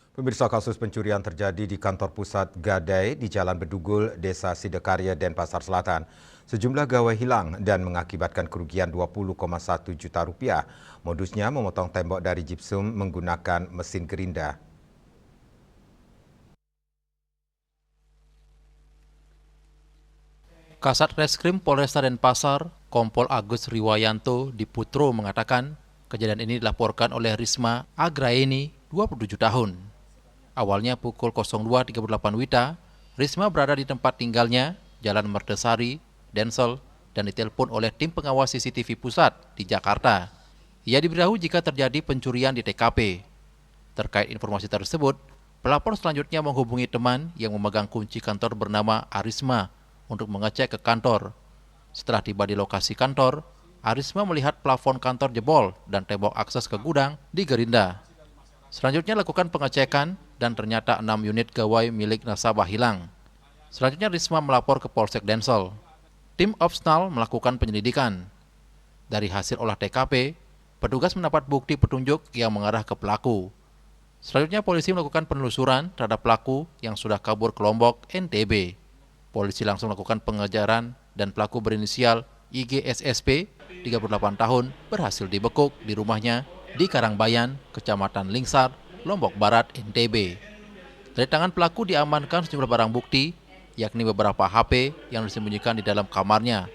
Pemirsa, kasus pencurian terjadi di kantor pusat Gadai di Jalan Bedugul, Desa Sidekarya, Denpasar Selatan. Sejumlah gawai hilang dan mengakibatkan kerugian 20,1 juta rupiah. Modusnya memotong tembok dari gypsum menggunakan mesin gerinda. Kasat Reskrim Polresta Denpasar, Kompol Agus Riwayanto Diputro mengatakan, kejadian ini dilaporkan oleh Risma Agraeni, 27 tahun. Awalnya pukul 02.38 WITA, Risma berada di tempat tinggalnya, Jalan Merdesari, Densel, dan ditelepon oleh tim pengawas CCTV pusat di Jakarta. Ia diberitahu jika terjadi pencurian di TKP. Terkait informasi tersebut, pelapor selanjutnya menghubungi teman yang memegang kunci kantor bernama Arisma untuk mengecek ke kantor. Setelah tiba di lokasi kantor, Arisma melihat plafon kantor jebol dan tembok akses ke gudang digerinda. Selanjutnya lakukan pengecekan dan ternyata 6 unit gawai milik nasabah hilang. Selanjutnya Risma melapor ke Polsek Densel. Tim Opsnal melakukan penyelidikan. Dari hasil olah TKP, petugas mendapat bukti petunjuk yang mengarah ke pelaku. Selanjutnya polisi melakukan penelusuran terhadap pelaku yang sudah kabur ke Lombok, NTB. Polisi langsung melakukan pengejaran dan pelaku berinisial IGSSP, 38 tahun, berhasil dibekuk di rumahnya di Karangbayan, Kecamatan Lingsar, Lombok Barat, NTB. Dari tangan pelaku diamankan sejumlah barang bukti, yakni beberapa HP yang disembunyikan di dalam kamarnya.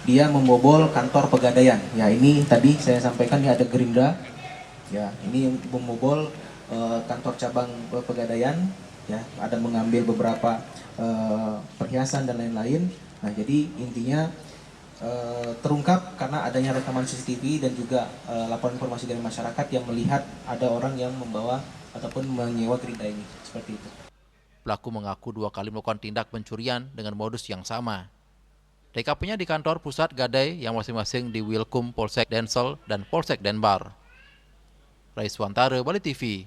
Dia membobol kantor Pegadaian. Ya, ini tadi saya sampaikan ya ada Gerindra. Ya, ini membobol kantor cabang Pegadaian. Ya, ada mengambil beberapa perhiasan dan lain-lain. Nah, jadi intinya terungkap karena adanya rekaman CCTV dan juga laporan informasi dari masyarakat yang melihat ada orang yang membawa ataupun menyewa gerinda ini, seperti itu. Pelaku mengaku 2 kali melakukan tindak pencurian dengan modus yang sama. TKP-nya di kantor pusat Gadai yang masing-masing di Wilkum Polsek Densel dan Polsek Denbar. Raiswantara, Bali TV.